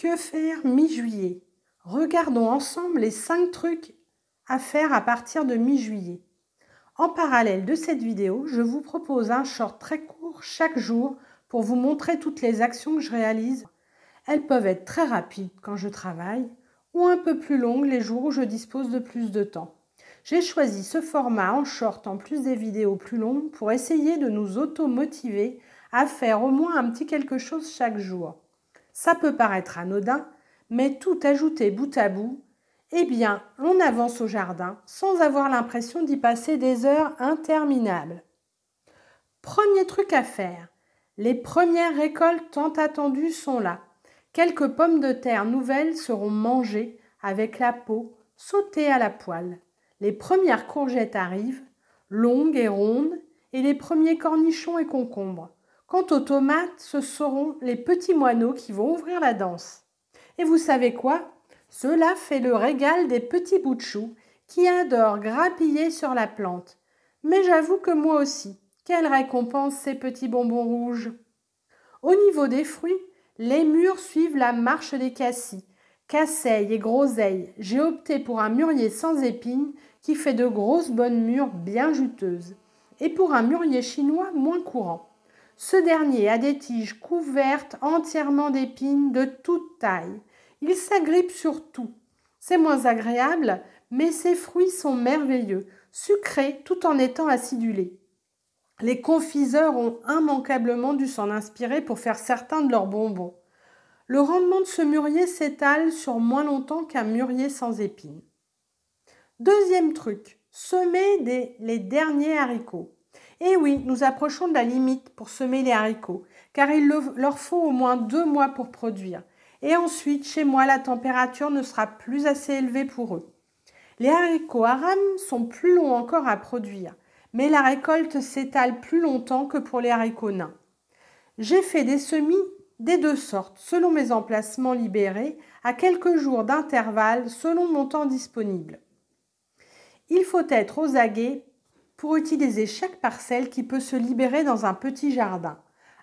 Que faire mi-juillet? Regardons ensemble les 5 trucs à faire à partir de mi-juillet. En parallèle de cette vidéo, je vous propose un short très court chaque jour pour vous montrer toutes les actions que je réalise. Elles peuvent être très rapides quand je travaille ou un peu plus longues les jours où je dispose de plus de temps. J'ai choisi ce format en short en plus des vidéos plus longues pour essayer de nous auto-motiver à faire au moins un petit quelque chose chaque jour. Ça peut paraître anodin, mais tout ajouté bout à bout, eh bien, on avance au jardin sans avoir l'impression d'y passer des heures interminables. Premier truc à faire, les premières récoltes tant attendues sont là. Quelques pommes de terre nouvelles seront mangées avec la peau sautée à la poêle. Les premières courgettes arrivent, longues et rondes, et les premiers cornichons et concombres. Quant aux tomates, ce seront les petits moineaux qui vont ouvrir la danse. Et vous savez quoi? Cela fait le régal des petits bouts de chou qui adorent grappiller sur la plante. Mais j'avoue que moi aussi, quelle récompense ces petits bonbons rouges! Au niveau des fruits, les mûres suivent la marche des cassis. Casseilles et groseilles, j'ai opté pour un mûrier sans épines qui fait de grosses bonnes mûres bien juteuses. Et pour un mûrier chinois moins courant. Ce dernier a des tiges couvertes entièrement d'épines de toute taille. Il s'agrippe sur tout. C'est moins agréable, mais ses fruits sont merveilleux, sucrés tout en étant acidulés. Les confiseurs ont immanquablement dû s'en inspirer pour faire certains de leurs bonbons. Le rendement de ce mûrier s'étale sur moins longtemps qu'un mûrier sans épines. Deuxième truc, semer les derniers haricots. Et oui, nous approchons de la limite pour semer les haricots, car il leur faut au moins 2 mois pour produire. Et ensuite, chez moi, la température ne sera plus assez élevée pour eux. Les haricots haram sont plus longs encore à produire, mais la récolte s'étale plus longtemps que pour les haricots nains. J'ai fait des semis des deux sortes, selon mes emplacements libérés, à quelques jours d'intervalle selon mon temps disponible. Il faut être aux aguets pour utiliser chaque parcelle qui peut se libérer dans un petit jardin.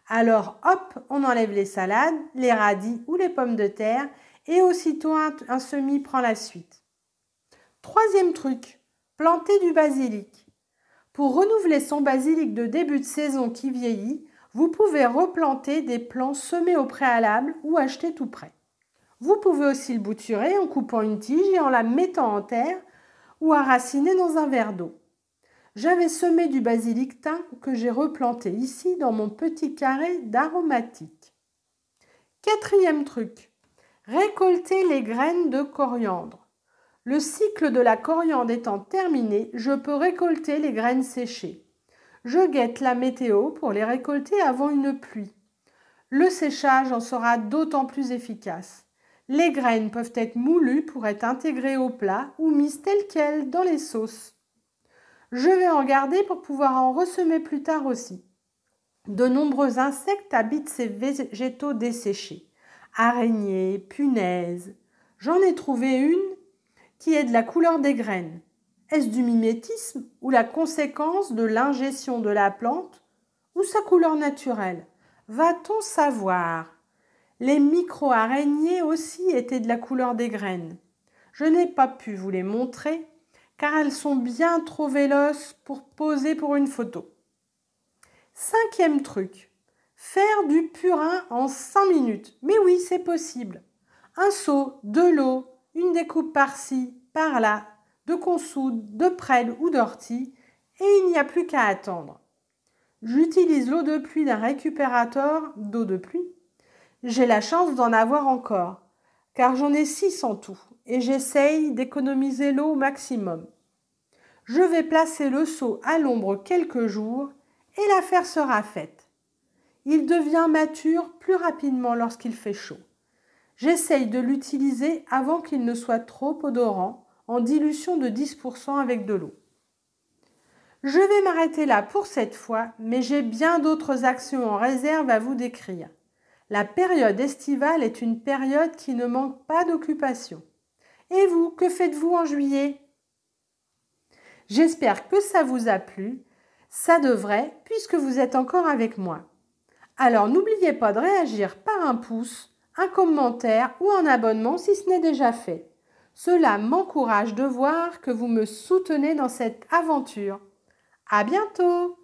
Alors hop, on enlève les salades, les radis ou les pommes de terre et aussitôt un semis prend la suite. Troisième truc, planter du basilic. Pour renouveler son basilic de début de saison qui vieillit, vous pouvez replanter des plants semés au préalable ou acheter tout prêt. Vous pouvez aussi le bouturer en coupant une tige et en la mettant en terre ou enraciner dans un verre d'eau. J'avais semé du basilic thym que j'ai replanté ici dans mon petit carré d'aromatique. Quatrième truc, récolter les graines de coriandre. Le cycle de la coriandre étant terminé, je peux récolter les graines séchées. Je guette la météo pour les récolter avant une pluie. Le séchage en sera d'autant plus efficace. Les graines peuvent être moulues pour être intégrées au plat ou mises telles quelles dans les sauces. Je vais en garder pour pouvoir en ressemer plus tard aussi. De nombreux insectes habitent ces végétaux desséchés. Araignées, punaises. J'en ai trouvé une qui est de la couleur des graines. Est-ce du mimétisme ou la conséquence de l'ingestion de la plante ou sa couleur naturelle? Va-t-on savoir? Les micro-araignées aussi étaient de la couleur des graines. Je n'ai pas pu vous les montrer car elles sont bien trop véloces pour poser pour une photo. Cinquième truc, faire du purin en 5 minutes. Mais oui, c'est possible. Un seau, de l'eau, une découpe par-ci, par-là, de consoude, de prêle ou d'ortie, et il n'y a plus qu'à attendre. J'utilise l'eau de pluie d'un récupérateur d'eau de pluie. J'ai la chance d'en avoir encore, car j'en ai 6 en tout, et j'essaye d'économiser l'eau au maximum. Je vais placer le seau à l'ombre quelques jours, et l'affaire sera faite. Il devient mature plus rapidement lorsqu'il fait chaud. J'essaye de l'utiliser avant qu'il ne soit trop odorant, en dilution de 10% avec de l'eau. Je vais m'arrêter là pour cette fois, mais j'ai bien d'autres actions en réserve à vous décrire. La période estivale est une période qui ne manque pas d'occupation. Et vous, que faites-vous en juillet? J'espère que ça vous a plu. Ça devrait, puisque vous êtes encore avec moi. Alors n'oubliez pas de réagir par un pouce, un commentaire ou un abonnement si ce n'est déjà fait. Cela m'encourage de voir que vous me soutenez dans cette aventure. À bientôt!